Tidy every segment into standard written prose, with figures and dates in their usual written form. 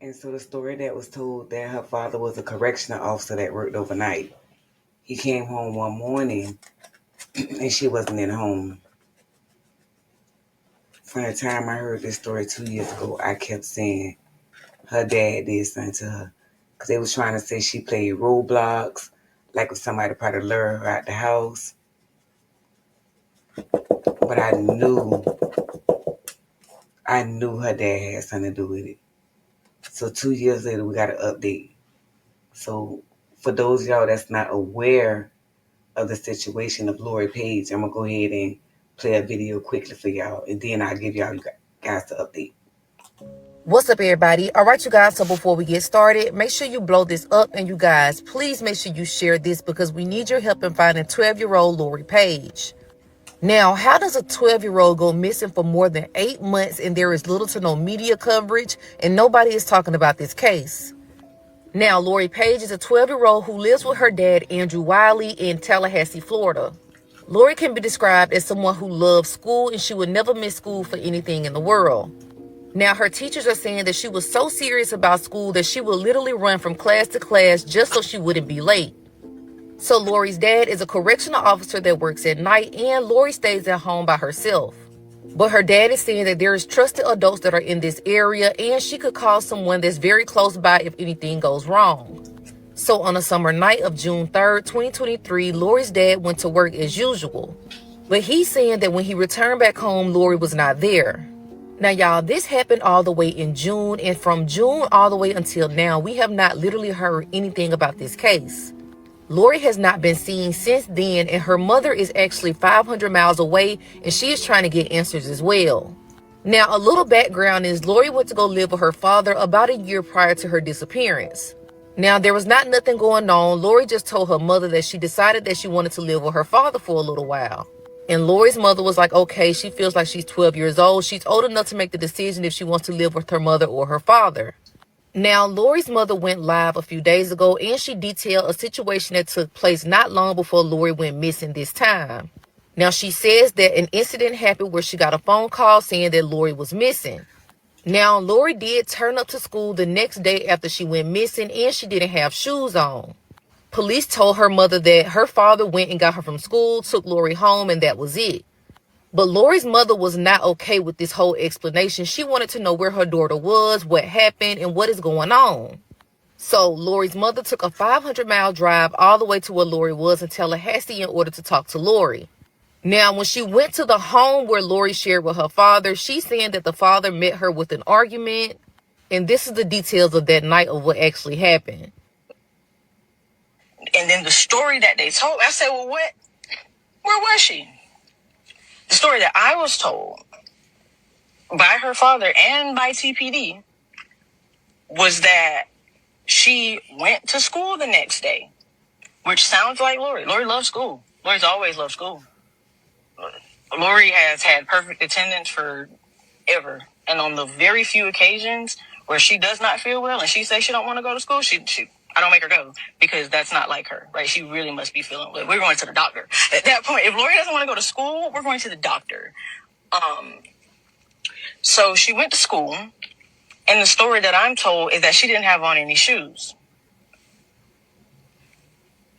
And so the story that was told that her father was a correctional officer that worked overnight. He came home one morning and she wasn't at home. From the time I heard this story 2 years ago, I kept saying her dad did something to her. Because they was trying to say she played Roblox, like if somebody probably lured her out the house. But I knew her dad had something to do with it. So 2 years later, we got an update. So for those of y'all that's not aware of the situation of Lori Page, I'm going to go ahead and play a video quickly for y'all. And then I'll give y'all guys the update. What's up, everybody? All right, you guys, so before we get started, make sure you blow this up, and you guys, please make sure you share this because we need your help in finding 12-year-old Lori Page. Now, how does a 12-year-old go missing for more than 8 months and there is little to no media coverage and nobody is talking about this case? Now, Lori Page is a 12-year-old who lives with her dad, Andrew Wiley, in Tallahassee, Florida. Lori can be described as someone who loves school and she would never miss school for anything in the world. Now, her teachers are saying that she was so serious about school that she would literally run from class to class just so she wouldn't be late. So Lori's dad is a correctional officer that works at night, and Lori stays at home by herself. But her dad is saying that there is trusted adults that are in this area, and she could call someone that's very close by if anything goes wrong. So on a summer night of June 3rd, 2023, Lori's dad went to work as usual. But he's saying that when he returned back home, Lori was not there. Now, y'all, this happened all the way in June, and from June all the way until now, we have not literally heard anything about this case. Lori has not been seen since then, and her mother is actually 500 miles away, and she is trying to get answers as well. Now, a little background is Lori went to go live with her father about a year prior to her disappearance. Now, there was nothing going on. Lori just told her mother that she decided that she wanted to live with her father for a little while. And Lori's mother was like, okay, she feels like she's 12 years old. She's old enough to make the decision if she wants to live with her mother or her father. Now, Lori's mother went live a few days ago, and she detailed a situation that took place not long before Lori went missing this time. Now, she says that an incident happened where she got a phone call saying that Lori was missing. Now, Lori did turn up to school the next day after she went missing, and she didn't have shoes on. Police told her mother that her father went and got her from school, took Lori home, and that was it. But Lori's mother was not okay with this whole explanation. She wanted to know where her daughter was, what happened, and what is going on. So Lori's mother took a 500-mile drive all the way to where Lori was in Tallahassee in order to talk to Lori. Now, when she went to the home where Lori shared with her father, she's saying that the father met her with an argument. And this is the details of that night of what actually happened. And then the story that they told, I said, well, what? Where was she? The story that I was told by her father and by TPD was that she went to school the next day, which sounds like Lori. Lori loves school. Lori's always loved school. Lori has had perfect attendance forever. And on the very few occasions where she does not feel well and she says she don't want to go to school, I don't make her go because that's not like her, right? She really must be feeling well. We're going to the doctor. At that point, if Lori doesn't want to go to school, we're going to the doctor. So she went to school, and the story that I'm told is that she didn't have on any shoes.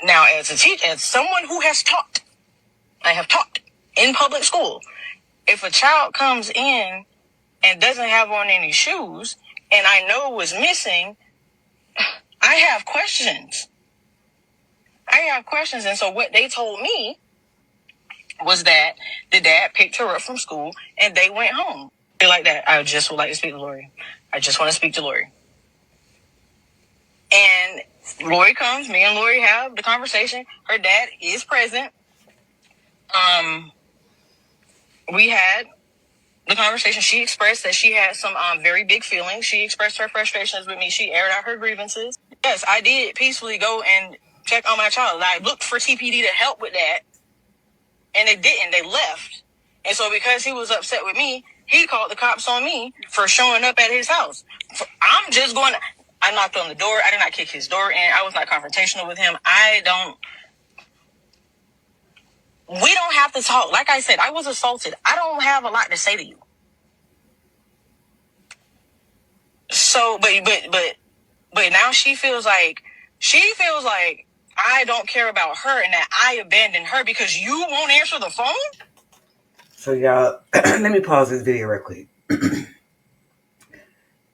Now, as a teacher, as someone who has taught, I have taught in public school. If a child comes in and doesn't have on any shoes, and I know was missing, I have questions. And so what they told me was that the dad picked her up from school and they went home. Like that, I just would like to speak to Lori. I just want to speak to Lori. And Lori comes, me and Lori have the conversation. Her dad is present. We had the conversation. She expressed that she had some very big feelings. She expressed her frustrations with me. She aired out her grievances. Yes, I did peacefully go and check on my child. I looked for TPD to help with that, and they didn't. They left. And so because he was upset with me, he called the cops on me for showing up at his house. I knocked on the door. I did not kick his door in. I was not confrontational with him. We don't have to talk. Like I said, I was assaulted. I don't have a lot to say to you. So, but now she feels like I don't care about her and that I abandoned her because you won't answer the phone. So y'all, let me pause this video real quick.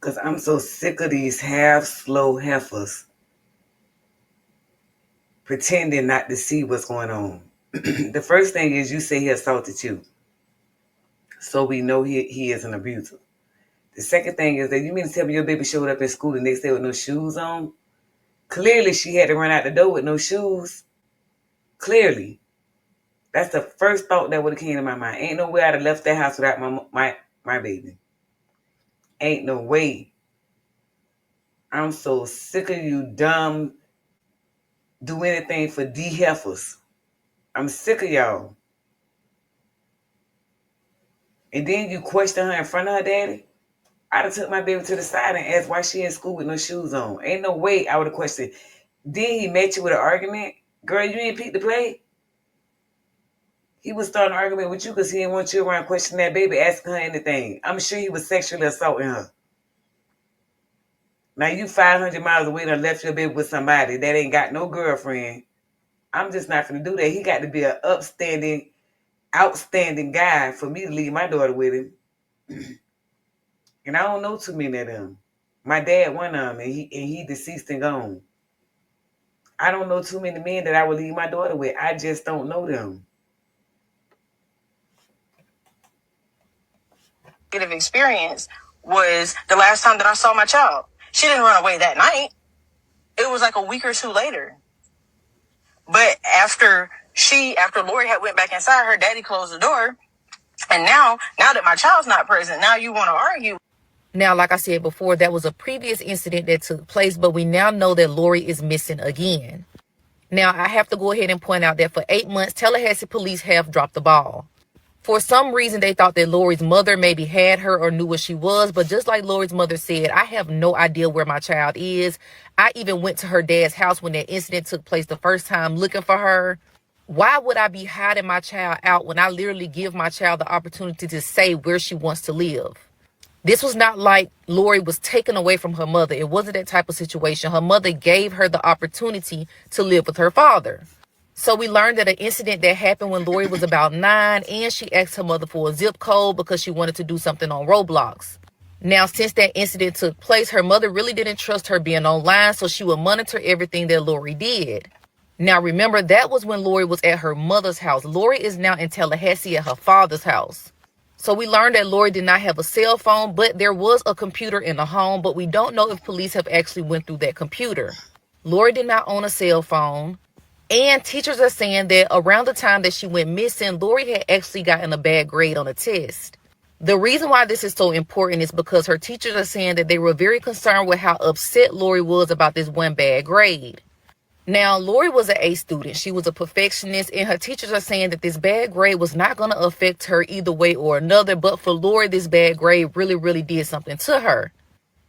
Because I'm so sick of these half-slow heifers pretending not to see what's going on. The first thing is you say he assaulted you. So we know he is an abuser. The second thing is that you mean to tell me your baby showed up at school the next day with no shoes on? Clearly she had to run out the door with no shoes. Clearly. That's the first thought that would have came to my mind. Ain't no way I'd have left that house without my baby. Ain't no way. I'm so sick of you dumb do anything for D heifers. I'm sick of y'all. And then you question her in front of her daddy. I'd have took my baby to the side and asked why she in school with no shoes on. Ain't no way I would have questioned. Then he met you with an argument. Girl, you ain't picked the play. He was starting an argument with you because he didn't want you around questioning that baby, asking her anything. I'm sure he was sexually assaulting her. Now you 500 miles away and left your baby with somebody that ain't got no girlfriend. I'm just not going to do that. He got to be an upstanding, outstanding guy for me to leave my daughter with him. And I don't know too many of them. My dad, one of them, and he deceased and gone. I don't know too many men that I would leave my daughter with. I just don't know them. Experience was the last time that I saw my child. She didn't run away that night. It was like a week or two later. But after Lori had went back inside, her daddy closed the door. And now that my child's not present, now you want to argue. Now, like I said before, that was a previous incident that took place, but we now know that Lori is missing again. Now, I have to go ahead and point out that for 8 months, Tallahassee police have dropped the ball. For some reason, they thought that Lori's mother maybe had her or knew where she was. But just like Lori's mother said, I have no idea where my child is. I even went to her dad's house when that incident took place the first time looking for her. Why would I be hiding my child out when I literally give my child the opportunity to say where she wants to live? This was not like Lori was taken away from her mother. It wasn't that type of situation. Her mother gave her the opportunity to live with her father. So we learned that an incident that happened when Lori was about 9, and she asked her mother for a zip code because she wanted to do something on Roblox. Now, since that incident took place, her mother really didn't trust her being online, so she would monitor everything that Lori did. Now, remember, that was when Lori was at her mother's house. Lori is now in Tallahassee at her father's house. So we learned that Lori did not have a cell phone, but there was a computer in the home, but we don't know if police have actually went through that computer. Lori did not own a cell phone. And teachers are saying that around the time that she went missing, Lori had actually gotten a bad grade on a test. The reason why this is so important is because her teachers are saying that they were very concerned with how upset Lori was about this one bad grade. Now, Lori was an A student. She was a perfectionist, and her teachers are saying that this bad grade was not going to affect her either way or another. But for Lori, this bad grade really, really did something to her.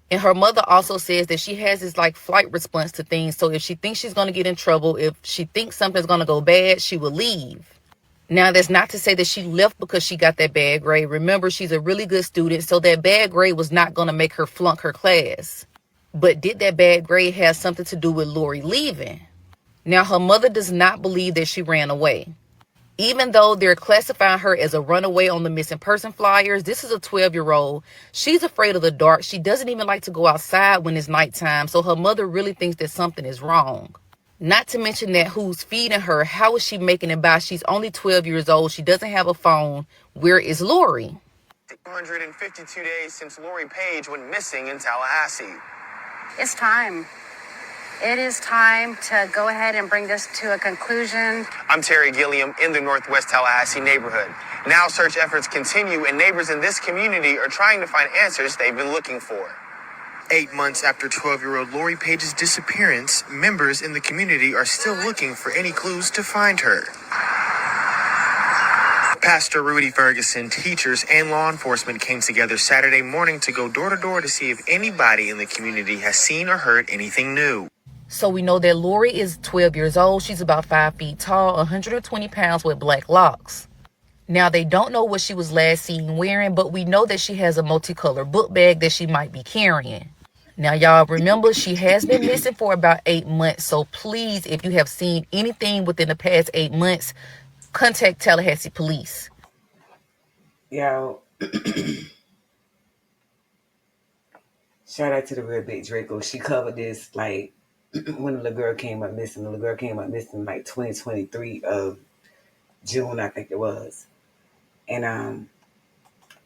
And her mother also says that she has this like flight response to things. So if she thinks she's going to get in trouble, if she thinks something's going to go bad, she will leave. Now, that's not to say that she left because she got that bad grade. Remember, she's a really good student. So that bad grade was not going to make her flunk her class. But did that bad grade have something to do with Lori leaving? Now, her mother does not believe that she ran away. Even though they're classifying her as a runaway on the missing person flyers, this is a 12-year-old. She's afraid of the dark. She doesn't even like to go outside when it's nighttime. So her mother really thinks that something is wrong. Not to mention that who's feeding her? How is she making it by? She's only 12 years old. She doesn't have a phone. Where is Lori? 252 days since Lori Paige went missing in Tallahassee. It's time. It is time to go ahead and bring this to a conclusion. I'm Terry Gilliam in the Northwest Tallahassee neighborhood. Now search efforts continue and neighbors in this community are trying to find answers they've been looking for. 8 months after 12-year-old Lori Paige's disappearance, members in the community are still looking for any clues to find her. Pastor Rudy Ferguson, teachers, and law enforcement came together Saturday morning to go door to door to see if anybody in the community has seen or heard anything new. So we know that Lori is 12 years old. She's about 5 feet tall, 120 pounds with black locks. Now, they don't know what she was last seen wearing, but we know that she has a multicolored book bag that she might be carrying. Now, y'all remember, she has been missing for about 8 months. So please, if you have seen anything within the past 8 months, contact Tallahassee Police. Y'all, shout out to the real big Draco. She covered this like when the little girl came up missing. The little girl came up missing like 2023 of June, I think it was. And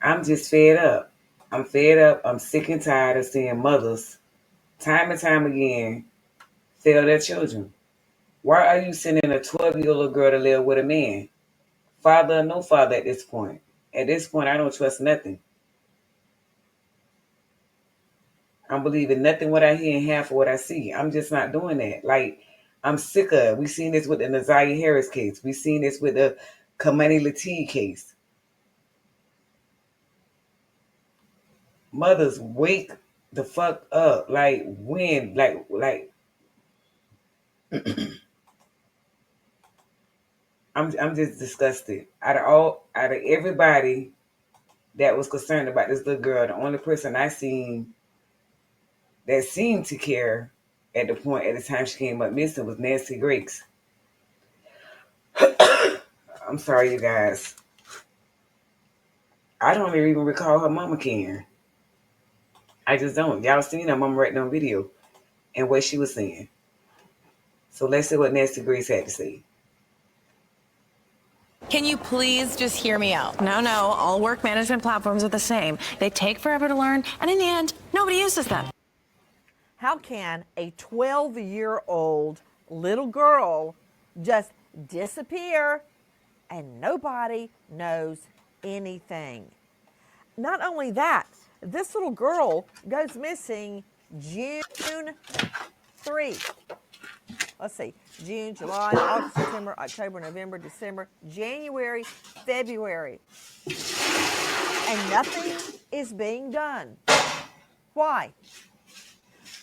I'm just fed up. I'm fed up. I'm sick and tired of seeing mothers time and time again fail their children. Why are you sending a 12-year-old girl to live with a man? Father or no father at this point. At this point, I don't trust nothing. I'm believing nothing what I hear and half of what I see. I'm just not doing that. Like, I'm sick of it. We seen this with the Nazaria Harris case. We seen this with the Kamani Latif case. Mothers, wake the fuck up. Like, when? I'm just disgusted. Out of everybody that was concerned about this little girl, the only person I seen that seemed to care at the time she came up missing was Nancy Grace. I'm sorry, you guys. I don't even recall her mama caring. I just don't. Y'all seen her mama right on video and what she was saying. So let's see what Nancy Grace had to say. Can you please just hear me out? No, all work management platforms are the same. They take forever to learn, and in the end, nobody uses them. How can a 12-year-old little girl just disappear and nobody knows anything? Not only that, this little girl goes missing June 3. Let's see, June, July, August, September, October, November, December, January, February. And nothing is being done. Why?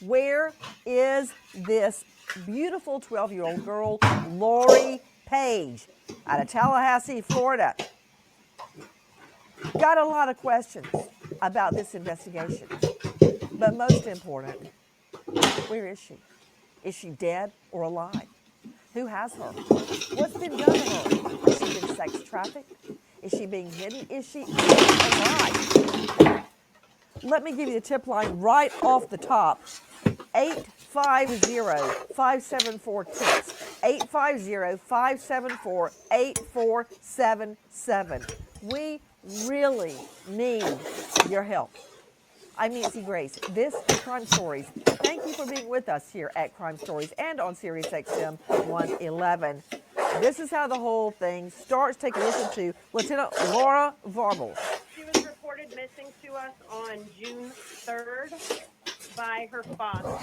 Where is this beautiful 12-year-old girl, Lori Paige, out of Tallahassee, Florida? Got a lot of questions about this investigation. But most important, where is she? Is she dead or alive? Who has her? What's been done to her? Has she been sex trafficked? Is she being hidden? Is she alive? Let me give you the tip line right off the top. 850-574-TIPS. 850-574-8477. We really need your help. I'm Nancy Grace. This is Crime Stories. Thank you for being with us here at Crime Stories and on Sirius XM 111. This is how the whole thing starts. Take a listen to Lieutenant Laura Varble. She was reported missing to us on June 3rd by her father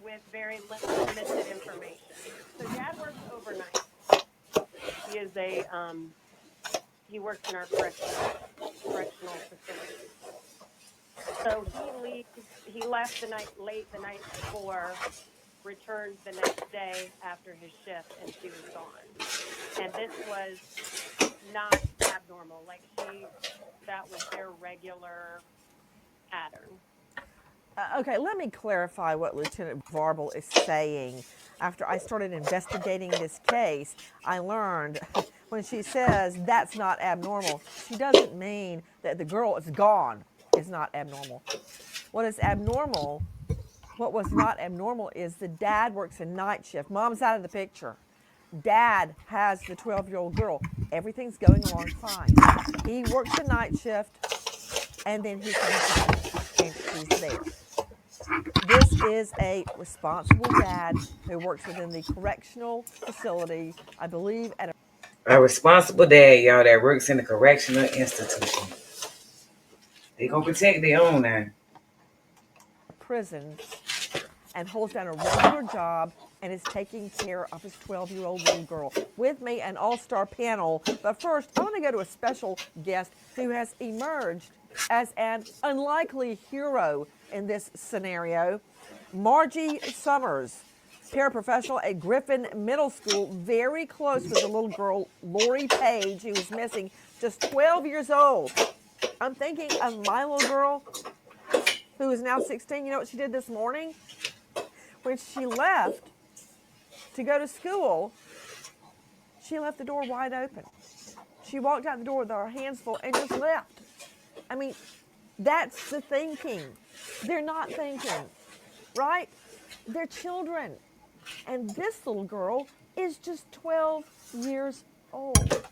with very limited information. So Dad works overnight. He is he works in our correctional facility. So he left late the night before, returned the next day after his shift, and she was gone. And this was not abnormal. That was their regular pattern. Okay, let me clarify what Lieutenant Varble is saying. After I started investigating this case, I learned when she says that's not abnormal, she doesn't mean that the girl is gone is not abnormal. What is abnormal, what was not abnormal is the dad works a night shift. Mom's out of the picture. Dad has the 12-year-old girl. Everything's going along fine. He works a night shift, and then he comes home, and she's there. This is a responsible dad who works within the correctional facility, I believe, at A responsible dad, y'all, that works in a correctional institution. They gonna protect their own now. prison and holds down a regular job and is taking care of his 12-year-old little girl. With me, an all-star panel. But first, I want to go to a special guest who has emerged as an unlikely hero in this scenario. Margie Summers, paraprofessional at Griffin Middle School, very close with the little girl, Lori Paige, who was missing, just 12 years old. I'm thinking of my little girl. who is now 16, you know what she did this morning? When she left to go to school, she left the door wide open. She walked out the door with her hands full and just left. I mean, that's the thinking. They're not thinking, right? They're children. And this little girl is just 12 years old.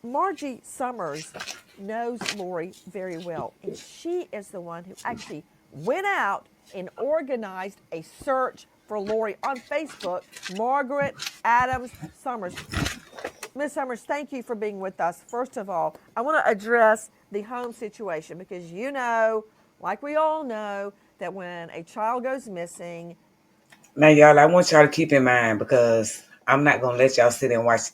Margie Summers knows Lori very well, and she is the one who actually went out and organized a search for Lori on Facebook. Margaret Adams Summers. Ms. Summers, thank you for being with us. First of all, I want to address the home situation because you know, like we all know, that when a child goes missing. Now, y'all, I want y'all to keep in mind, because I'm not going to let y'all sit and watch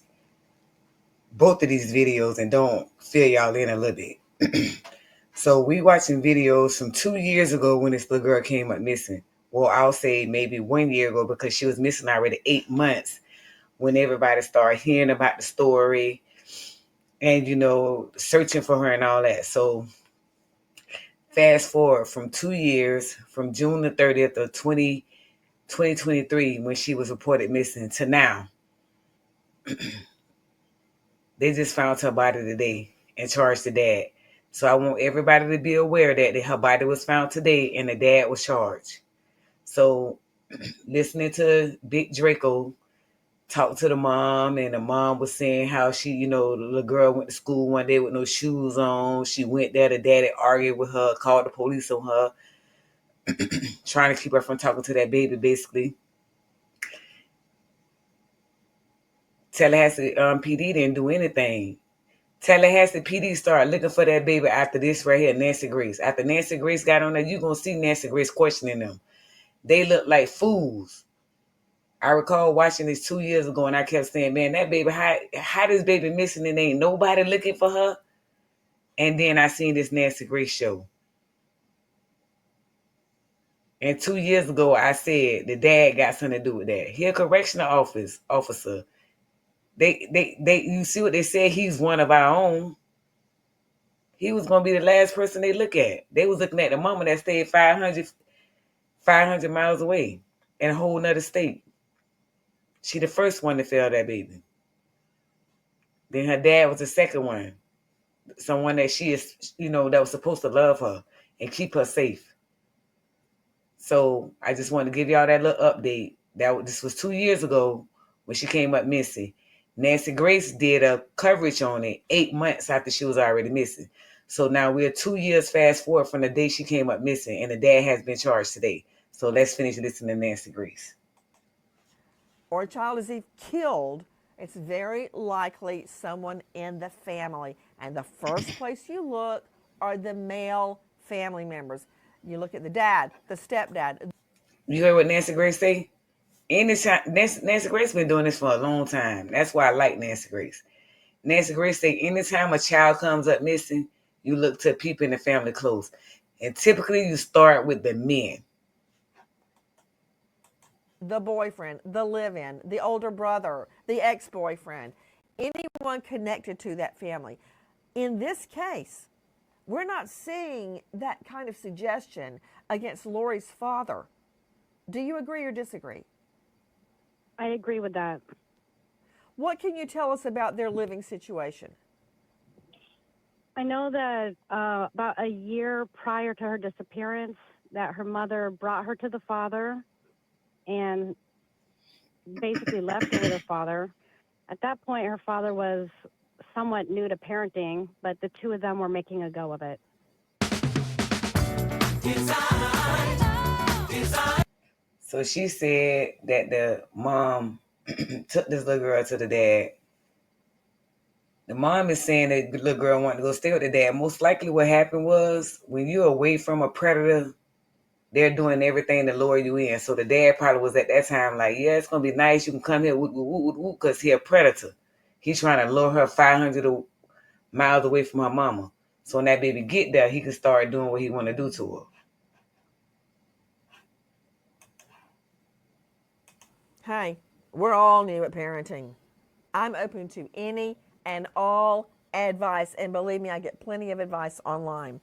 both of these videos and don't fill y'all in a little bit. So we watching videos from 2 years ago when this little girl came up missing. Well, I'll say maybe 1 year ago, because she was missing already 8 months when everybody started hearing about the story and, you know, searching for her and all that. So fast forward from 2 years, from June the 30th of 2023, when she was reported missing, to now. They just found her body today and charged the dad. So I want everybody to be aware that her body was found today and the dad was charged. So listening to Big Draco talk to the mom, and the mom was saying how she, you know, the little girl went to school one day with no shoes on. She went there, the daddy argued with her, called the police on her, trying to keep her from talking to that baby, basically. Tallahassee PD didn't do anything. Tallahassee PD started looking for that baby after this right here, Nancy Grace. After Nancy Grace got on there, you're going to see Nancy Grace questioning them. They look like fools. I recall watching this 2 years ago, and I kept saying, man, that baby, how this baby missing and ain't nobody looking for her? And then I seen this Nancy Grace show. And 2 years ago, I said the dad got something to do with that. He a correctional officer. You see what they said? He's one of our own. He was going to be the last person they look at. They was looking at the mama that stayed 500 miles away in a whole nother state. She the first one to fail that baby. Then her dad was the second one. Someone that she is, you know, that was supposed to love her and keep her safe. So I just wanted to give y'all that little update. This was 2 years ago when she came up missing. Nancy Grace did a coverage on it 8 months after she was already missing. So now we're 2 years fast forward from the day she came up missing, and the dad has been charged today. So let's finish listening to Nancy Grace. Or a child is killed, it's very likely someone in the family. And the first place you look are the male family members. You look at the dad, the stepdad. You heard what Nancy Grace say? Anytime, Nancy Grace been doing this for a long time. That's why I like Nancy Grace. Nancy Grace say anytime a child comes up missing, you look to people in the family close. And typically you start with the men. The boyfriend, the live-in, the older brother, the ex-boyfriend, anyone connected to that family. In this case, we're not seeing that kind of suggestion against Lori's father. Do you agree or disagree? I agree with that. What can you tell us about their living situation? I know that about a year prior to her disappearance, that her mother brought her to the father and basically left her with her father. At that point, her father was somewhat new to parenting, but the two of them were making a go of it. So she said that the mom took this little girl to the dad. The mom is saying that the little girl wanted to go stay with the dad. Most likely what happened was when you're away from a predator, they're doing everything to lure you in. So the dad probably was at that time like, yeah, it's going to be nice. You can come here, because he's a predator. He's trying to lure her 500 miles away from her mama. So when that baby get there, he can start doing what he want to do to her. Hey, we're all new at parenting. I'm open to any and all advice, and believe me, I get plenty of advice online.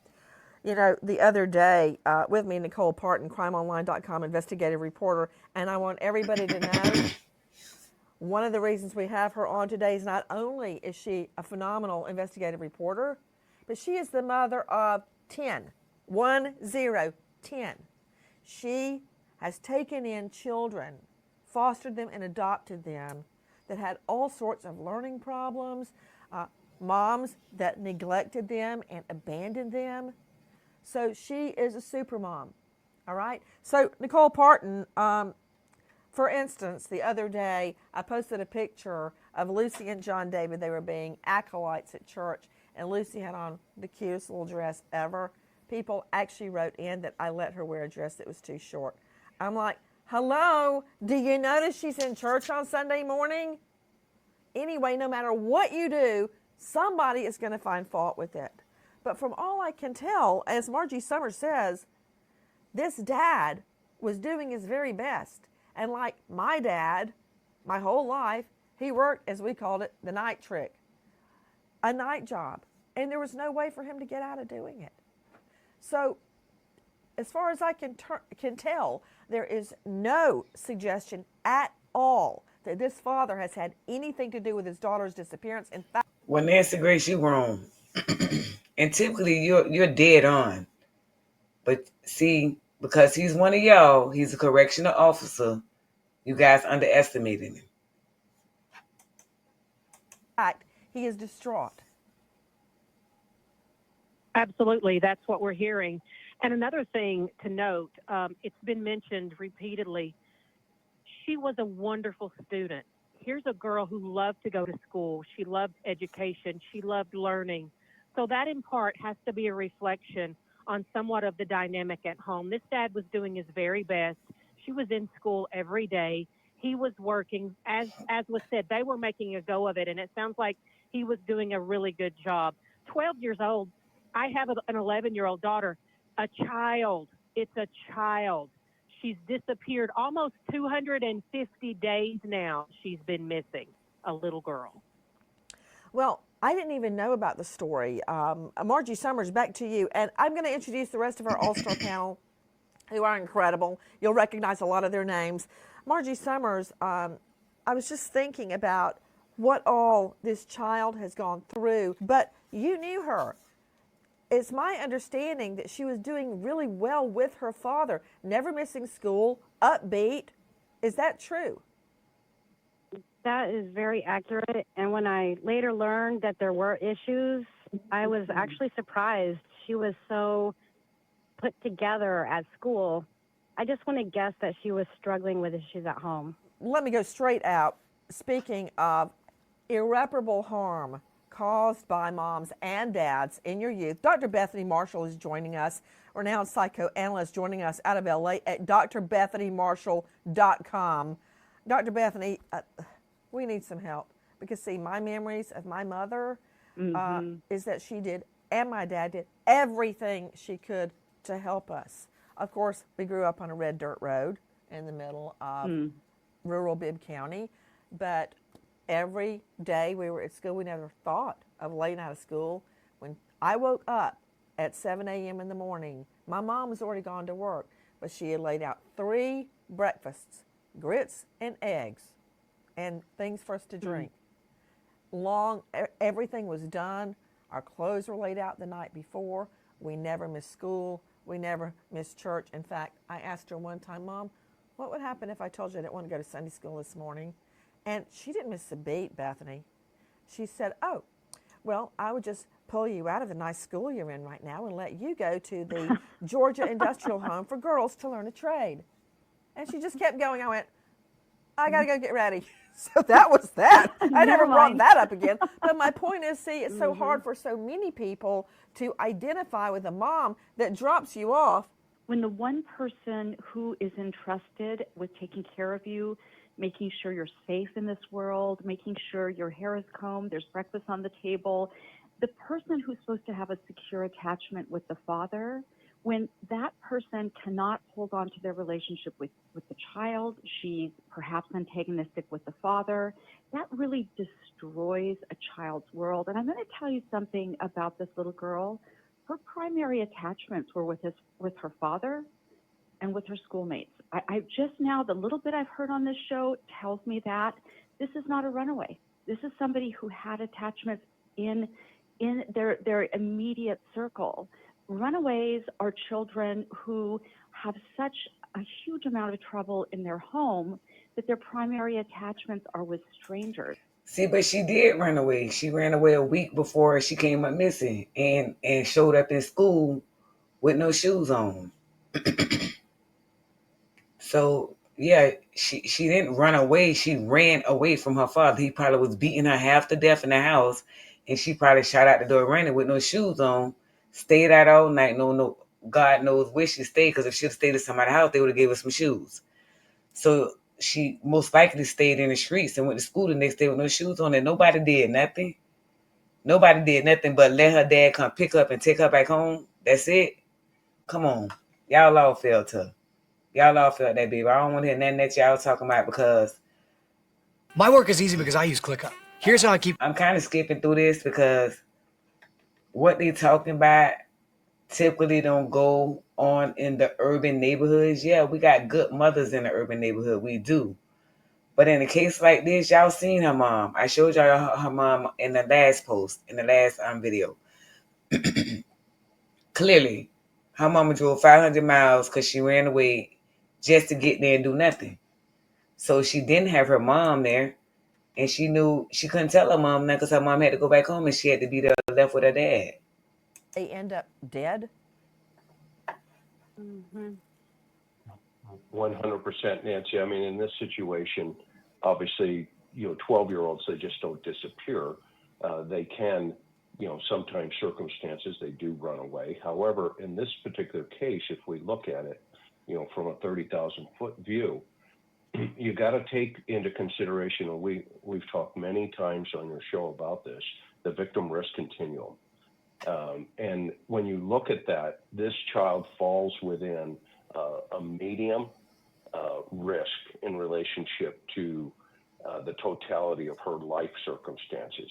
You know, the other day, with me, Nicole Parton, crimeonline.com investigative reporter, and I want everybody to know one of the reasons we have her on today is not only is she a phenomenal investigative reporter, but she is the mother of 10. 10. She has taken in children, fostered them, and adopted them that had all sorts of learning problems, moms that neglected them and abandoned them. So she is a super mom. All right. So Nicole Parton, for instance, the other day I posted a picture of Lucy and John David. They were being acolytes at church, and Lucy had on the cutest little dress ever. People actually wrote in that I let her wear a dress that was too short. I'm like, hello, do you notice she's in church on Sunday morning? Anyway, no matter what you do, somebody is going to find fault with it. But from all I can tell, as Margie Summers says, this dad was doing his very best. And like my dad, my whole life, he worked, as we called it, the night trick, a night job. And there was no way for him to get out of doing it. So as far as I can tell, there is no suggestion at all that this father has had anything to do with his daughter's disappearance. In fact, Well, Nancy Grace, you wrong. And typically you're dead on. But see, because he's one of y'all, he's a correctional officer, you guys underestimated him. he is distraught. Absolutely. That's what we're hearing. And another thing to note, it's been mentioned repeatedly, she was a wonderful student. Here's a girl who loved to go to school. She loved education. She loved learning. So that in part has to be a reflection on somewhat of the dynamic at home. This dad was doing his very best. She was in school every day. He was working. As was said, they were making a go of it, and it sounds like he was doing a really good job. 12 years old, I have an 11-year-old daughter, a child. It's a child. She's disappeared almost 250 days now. She's been missing, a little girl. Well, I didn't even know about the story. Margie Summers, back to you. And I'm going to introduce the rest of our all-star panel, who are incredible. You'll recognize a lot of their names. Margie Summers, I was just thinking about what all this child has gone through, but you knew her. It's my understanding that she was doing really well with her father, never missing school, upbeat. Is that true? That is very accurate. And when I later learned that there were issues, I was actually surprised. She was so put together at school. I just want to guess that she was struggling with issues at home. Let me go straight out. Speaking of irreparable harm caused by moms and dads in your youth, Dr. Bethany Marshall is joining us, renowned psychoanalyst joining us out of LA at drbethanymarshall.com. Dr. Bethany, we need some help because, see, my memories of my mother is that she did, and my dad did, everything she could to help us. Of course, we grew up on a red dirt road in the middle of rural Bibb County, but every day we were at school, we never thought of laying out of school. When I woke up at 7 a.m. in the morning, my mom was already gone to work, but she had laid out 3 breakfasts, grits and eggs, and things for us to drink. Everything was done. Our clothes were laid out the night before. We never missed school. We never missed church. In fact, I asked her one time, Mom, what would happen if I told you I didn't want to go to Sunday school this morning? And she didn't miss a beat, Bethany. She said, oh, well, I would just pull you out of the nice school you're in right now and let you go to the Georgia Industrial Home for Girls to learn a trade. And she just kept going. I went, I got to go get ready. So that was that. I never brought that up again. But my point is, see, it's so hard for so many people to identify with a mom that drops you off. When the one person who is entrusted with taking care of you, making sure you're safe in this world, making sure your hair is combed, there's breakfast on the table, the person who's supposed to have a secure attachment with the father, when that person cannot hold on to their relationship with the child, she's perhaps antagonistic with the father, that really destroys a child's world. And I'm going to tell you something about this little girl. her primary attachments were with her father and with her schoolmates. I just now, the little bit I've heard on this show tells me that this is not a runaway. This is somebody who had attachments in their immediate circle. Runaways are children who have such a huge amount of trouble in their home that their primary attachments are with strangers. See, but she did run away. She ran away a week before she came up missing and showed up in school with no shoes on. So, yeah, she didn't run away. She ran away from her father. He probably was beating her half to death in the house, and she probably shot out the door running with no shoes on, stayed out all night. No, God knows where she stayed, because if she had stayed at somebody's house, they would have gave her some shoes. So she most likely stayed in the streets and went to school the next day with no shoes on, and nobody did nothing. Nobody did nothing but let her dad come pick her up and take her back home. That's it. Come on. Y'all all felt her. Y'all all felt that, baby. I don't want to hear nothing that y'all talking about, because my work is easy because I use ClickUp. Here's how I keep... I'm kind of skipping through this because what they talking about typically don't go on in the urban neighborhoods. Yeah, we got good mothers in the urban neighborhood. We do. But in a case like this, y'all seen her mom. I showed y'all her mom in the last post, in the last video. Clearly, her mama drove 500 miles because she ran away just to get there and do nothing. So she didn't have her mom there, and she knew she couldn't tell her mom that because her mom had to go back home and she had to be there left with her dad. They end up dead? 100%, Nancy. I mean, in this situation, obviously, 12-year-olds, they just don't disappear. They can, sometimes circumstances, they do run away. However, in this particular case, if we look at it, from a 30,000-foot view, you got to take into consideration, and we've talked many times on your show about this, the victim risk continuum. And when you look at that, this child falls within a medium risk in relationship to the totality of her life circumstances.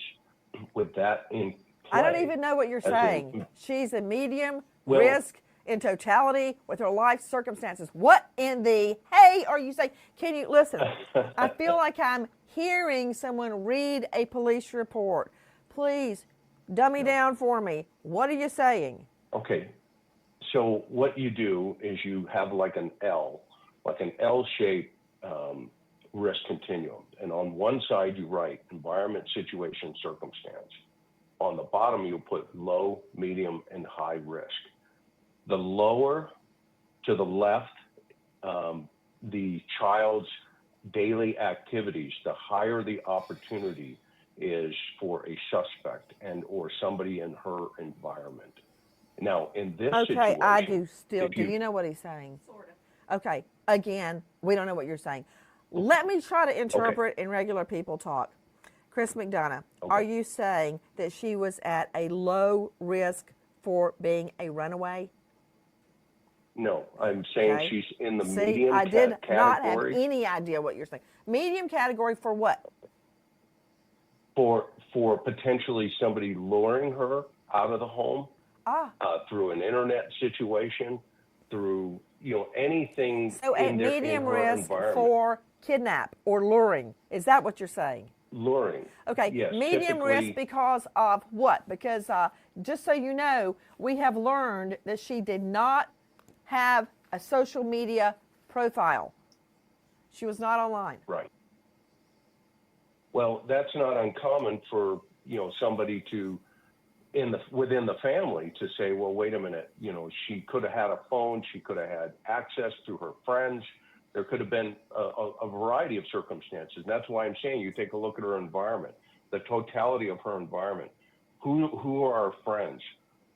With that in play, I don't even know what you're saying. She's a medium risk in totality with her life circumstances. What in the hey are you saying? Can you listen? I feel like I'm hearing someone read a police report. Please dummy down for me. What are you saying? Okay. So what you do is you have like an L-shaped risk continuum. And on one side, you write environment, situation, circumstance. On the bottom, you put low, medium, and high risk. The lower to the left, the child's daily activities, the higher the opportunity is for a suspect and or somebody in her environment. Now, in this situation... Okay, I do still. Do you know what he's saying? Sort of. Okay, again, we don't know what you're saying. Let me try to interpret in regular people talk. Chris McDonough, are you saying that she was at a low risk for being a runaway? No, I'm saying she's in the medium category. I did not have any idea what you're saying. Medium category for what? For potentially somebody luring her out of the home through an internet situation, through anything. So at medium risk for kidnap or luring, is that what you're saying? Luring. Okay, yes, medium risk because of what? Because just so you know, we have learned that she did not have a social media profile. She was not online. Right. Well, that's not uncommon for, somebody to, within the family to say, well, wait a minute, she could have had a phone, she could have had access through her friends. There could have been a variety of circumstances. And that's why I'm saying you take a look at her environment, the totality of her environment. Who are her friends?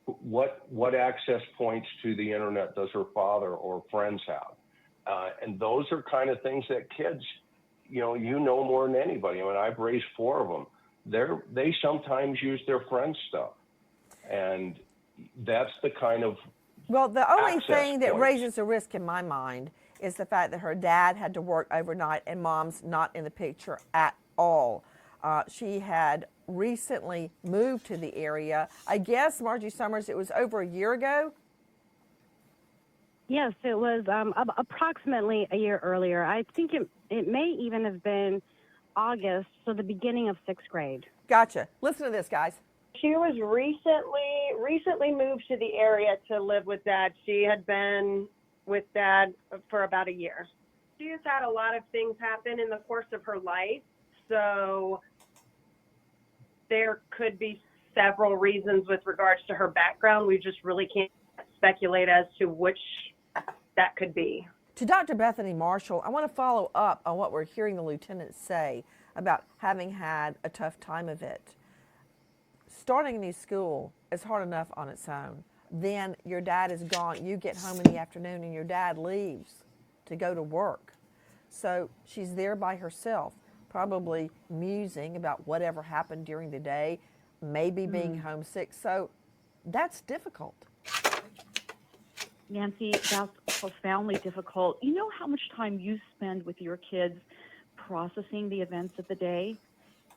What access points to the internet does her father or friends have? And those are kind of things that kids, you know more than anybody. I mean, I've raised 4 of them. They sometimes use their friends' stuff. And that's the kind of Well, the only thing that raises a risk in my mind is the fact that her dad had to work overnight and mom's not in the picture at all. She had recently moved to the area. I guess, Margie Summers, it was over a year ago? Yes, it was approximately a year earlier. I think it may even have been August, so the beginning of 6th grade. Gotcha. Listen to this, guys. She was recently moved to the area to live with Dad. She had been with Dad for about a year. She has had a lot of things happen in the course of her life, so there could be several reasons with regards to her background. We just really can't speculate as to which that could be. To Dr. Bethany Marshall, I want to follow up on what we're hearing the lieutenant say about having had a tough time of it. Starting a new school is hard enough on its own. Then your dad is gone. You get home in the afternoon and your dad leaves to go to work. So she's there by herself, probably musing about whatever happened during the day, maybe being homesick. So that's difficult. Nancy, that's profoundly difficult. You know how much time you spend with your kids processing the events of the day?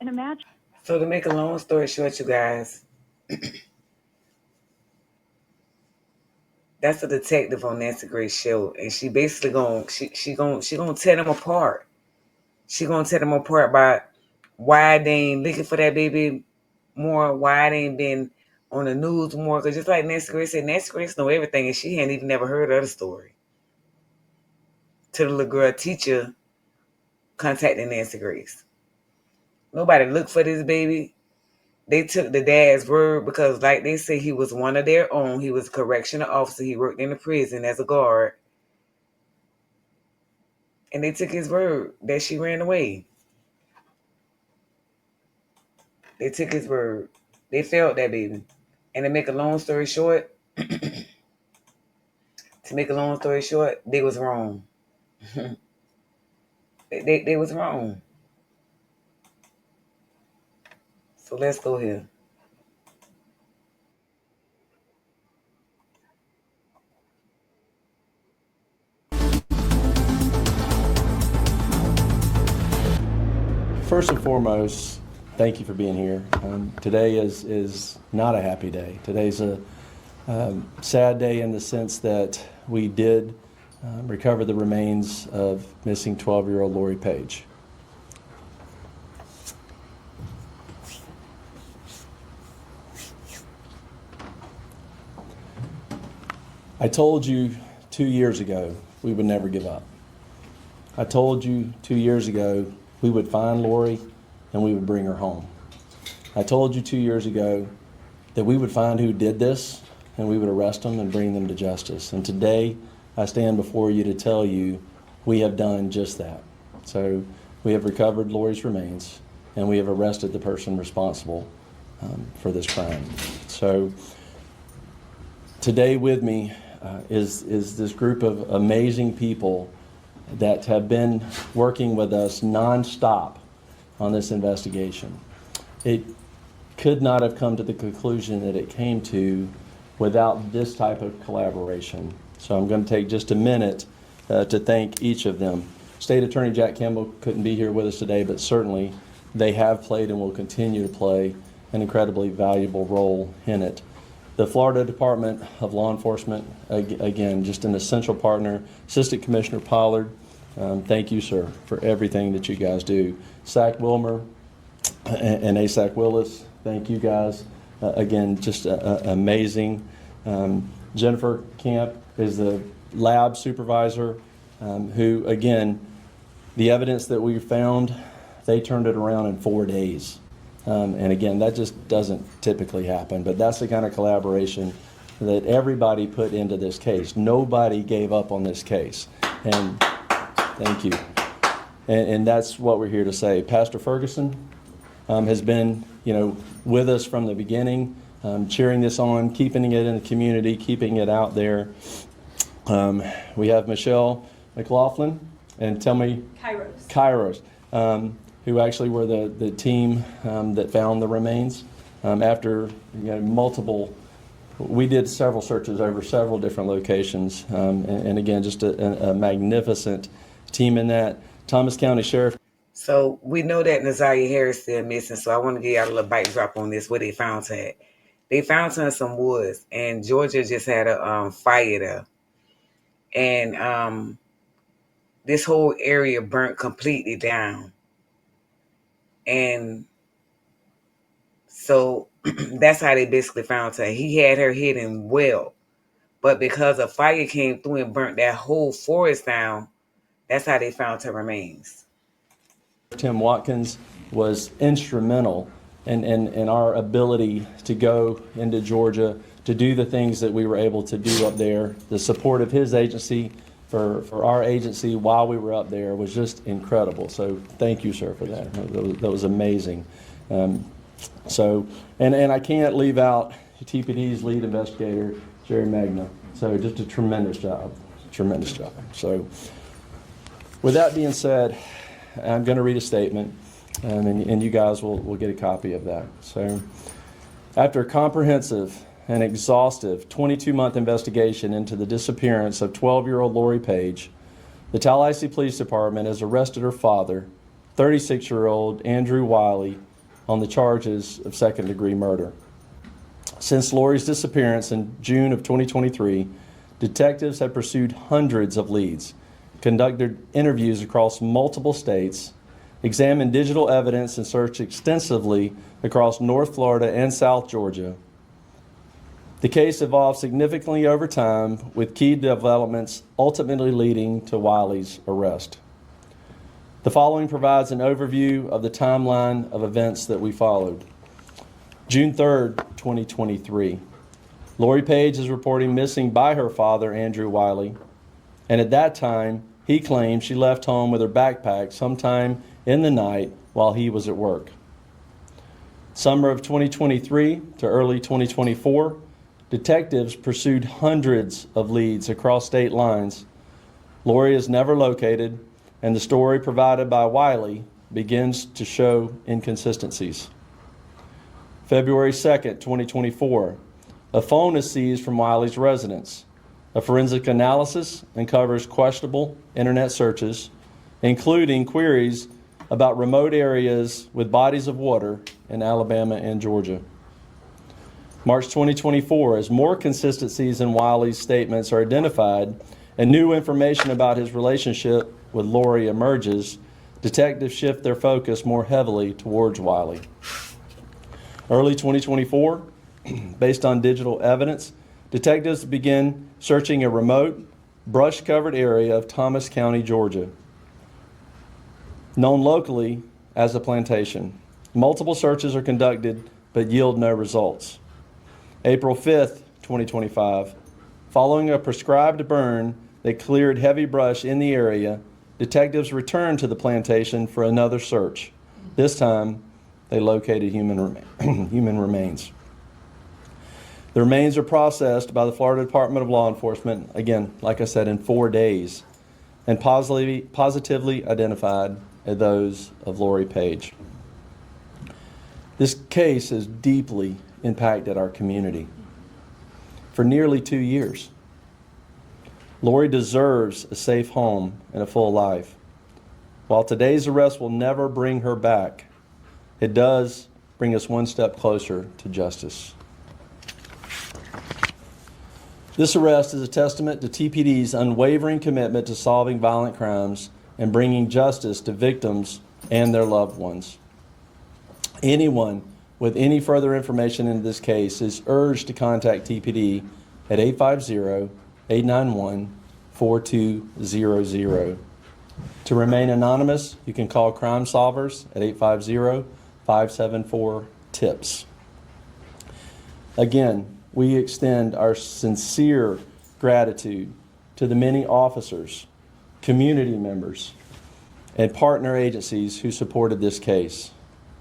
And imagine. So to make a long story short, you guys, that's a detective on Nancy Grace's show, and she basically gonna tear them apart. She gonna tear them apart by why they ain't looking for that baby more, why they ain't been on the news more. Because just like Nancy Grace said, Nancy Grace know everything, and she hadn't even never heard of the story. To the little girl teacher contacting Nancy Grace. Nobody looked for this baby. They took the dad's word because, like they say, he was one of their own. He was a correctional officer. He worked in the prison as a guard. And they took his word that she ran away. They took his word. They failed that baby. And to make a long story short, they was wrong. they was wrong. So let's go here. First and foremost, thank you for being here. Today is not a happy day. Today's a sad day in the sense that we did recover the remains of missing 12-year-old Lori Paige. I told you 2 years ago we would never give up. I told you 2 years ago we would find Lori and we would bring her home. I told you 2 years ago that we would find who did this and we would arrest them and bring them to justice. And today I stand before you to tell you we have done just that. So we have recovered Lori's remains and we have arrested the person responsible for this crime. So today with me is this group of amazing people that have been working with us nonstop on this investigation. It could not have come to the conclusion that it came to without this type of collaboration. So I'm going to take just a minute to thank each of them. State Attorney Jack Campbell couldn't be here with us today, but certainly they have played and will continue to play an incredibly valuable role in it. The Florida Department of Law Enforcement, again, just an essential partner. Assistant Commissioner Pollard, thank you, sir, for everything that you guys do. SAC Wilmer and ASAC Willis, thank you guys. Again, just amazing. Jennifer Camp is the lab supervisor who, again, the evidence that we found, they turned it around in 4 days. And again, that just doesn't typically happen, but that's the kind of collaboration that everybody put into this case. Nobody gave up on this case, and thank you. And that's what we're here to say. Pastor Ferguson has been, with us from the beginning, cheering this on, keeping it in the community, keeping it out there. We have Michelle McLaughlin, and tell me, Kairos. Who actually were the team that found the remains. After multiple, we did several searches over several different locations, and again, just a magnificent team in that. Thomas County Sheriff. So we know that Nazaria Harris still missing. So I want to give y'all a little bite drop on this, where they found her at. They found her in some woods, and Georgia just had a fire there. And this whole area burnt completely down. And so that's how they basically found her. He had her hidden well. But because a fire came through and burnt that whole forest down, that's how they found her remains. Tim Watkins was instrumental in our ability to go into Georgia to do the things that we were able to do up there. The support of his agency for our agency while we were up there was just incredible. So thank you, sir, for that. That was amazing. And I can't leave out TPD's lead investigator, Jerry Magna. So just a tremendous job. So with that being said, I'm going to read a statement, and you guys will get a copy of that. So, after a comprehensive and exhaustive 22-month investigation into the disappearance of 12-year-old Lori Paige, the Tallahassee Police Department has arrested her father, 36-year-old Andrew Wiley, on the charges of second-degree murder. Since Lori's disappearance in June of 2023, detectives have pursued hundreds of leads, conducted interviews across multiple states, examined digital evidence, and searched extensively across North Florida and South Georgia. The case evolved significantly over time, with key developments ultimately leading to Wiley's arrest. The following provides an overview of the timeline of events that we followed. June 3rd, 2023. Lori Paige is reporting missing by her father, Andrew Wiley, and at that time, he claimed she left home with her backpack sometime in the night while he was at work. Summer of 2023 to early 2024, detectives pursued hundreds of leads across state lines. Lori is never located, and the story provided by Wiley begins to show inconsistencies. February 2nd, 2024, a phone is seized from Wiley's residence. A forensic analysis uncovers questionable internet searches, including queries about remote areas with bodies of water in Alabama and Georgia. March 2024, as more consistencies in Wiley's statements are identified and new information about his relationship with Lori emerges, detectives shift their focus more heavily towards Wiley. Early 2024, based on digital evidence, detectives begin searching a remote, brush-covered area of Thomas County, Georgia, known locally as a plantation. Multiple searches are conducted but yield no results. April 5th, 2025, following a prescribed burn that cleared heavy brush in the area, detectives returned to the plantation for another search. This time, they located human remains. The remains are processed by the Florida Department of Law Enforcement, again, like I said, in 4 days, and positively identified as those of Lori Paige. This case has deeply impacted our community for nearly 2 years. Lori deserves a safe home and a full life. While today's arrest will never bring her back, it does bring us one step closer to justice. This arrest is a testament to TPD's unwavering commitment to solving violent crimes and bringing justice to victims and their loved ones. Anyone with any further information in this case is urged to contact TPD at 850-891-4200. To remain anonymous, you can call Crime Solvers at 850-574-TIPS. Again, we extend our sincere gratitude to the many officers, community members, and partner agencies who supported this case.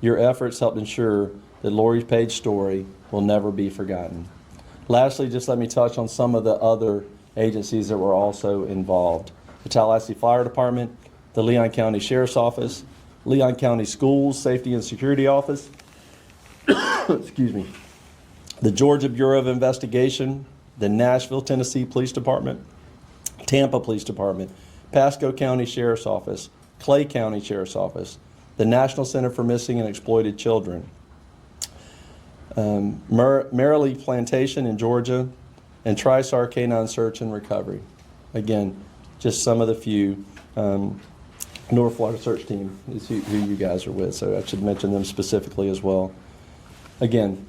Your efforts helped ensure that Lori Paige's story will never be forgotten. Lastly, just let me touch on some of the other agencies that were also involved. The Tallahassee Fire Department, the Leon County Sheriff's Office, Leon County Schools Safety and Security Office, excuse me, the Georgia Bureau of Investigation, the Nashville, Tennessee Police Department, Tampa Police Department, Pasco County Sheriff's Office, Clay County Sheriff's Office, the National Center for Missing and Exploited Children, Merrily Plantation in Georgia, and TriStar Canine Search and Recovery. Again, just some of the few. North Florida Search Team is who you guys are with, so I should mention them specifically as well. Again,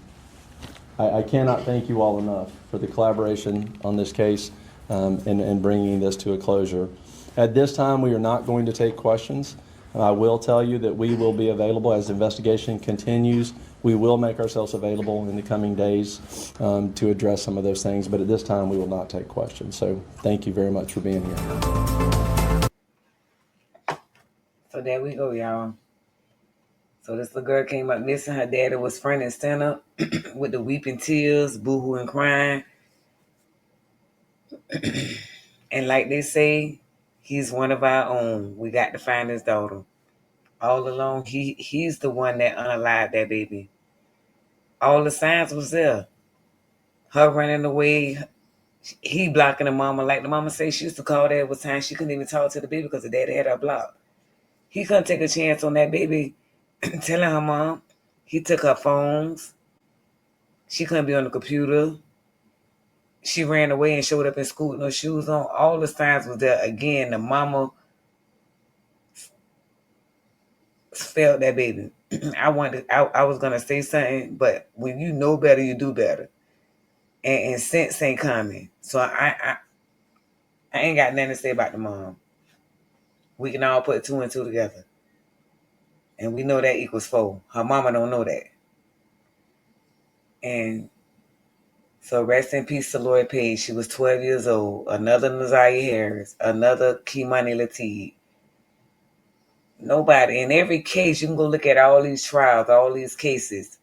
I cannot thank you all enough for the collaboration on this case and bringing this to a closure. At this time, we are not going to take questions. I will tell you that we will be available as the investigation continues. We will make ourselves available in the coming days to address some of those things, but at this time, we will not take questions. So thank you very much for being here. So there we go, y'all. So this little girl came up missing. Her daddy was front and center with the weeping tears, boo-hoo and crying. And like they say, he's one of our own. We got to find his daughter. All along, he's the one that unalived that baby. All the signs was there. Her running away, he blocking the mama. Like the mama say, she used to call there was times she couldn't even talk to the baby because the daddy had her blocked. He couldn't take a chance on that baby telling her mom. He took her phones. She couldn't be on the computer. She ran away and showed up in school with no shoes on. All the signs was there. Again, the mama failed that baby. I was gonna say something, but when you know better, you do better. And sense ain't coming. So I ain't got nothing to say about the mom. We can all put 2 and 2 together. And we know that equals 4. Her mama don't know that. And so rest in peace to Lori Page. She was 12 years old. Another Nazaria Harris. Another Kimani Lateef. Nobody. In every case, you can go look at all these trials, all these cases.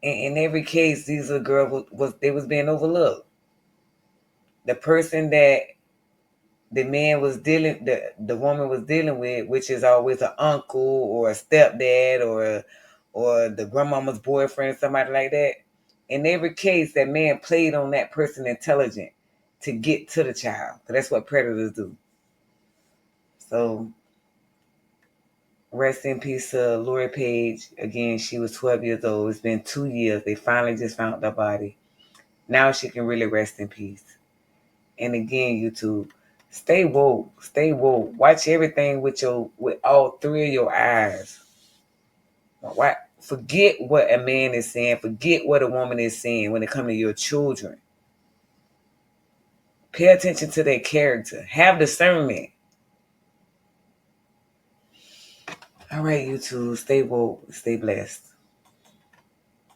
In every case, these little girls was being overlooked. The person that the man was dealing, the woman was dealing with, which is always an uncle or a stepdad or the grandmama's boyfriend, somebody like that. In every case, that man played on that person intelligent to get to the child. That's what predators do. So rest in peace to Lori Page. Again, she was 12 years old. It's been 2 years. They finally just found her body. Now she can really rest in peace. And again, YouTube, stay woke. Stay woke. Watch everything with all 3 of your eyes. Forget what a man is saying. Forget what a woman is saying when it comes to your children. Pay attention to their character. Have discernment. All right, YouTube, stay woke. Stay blessed.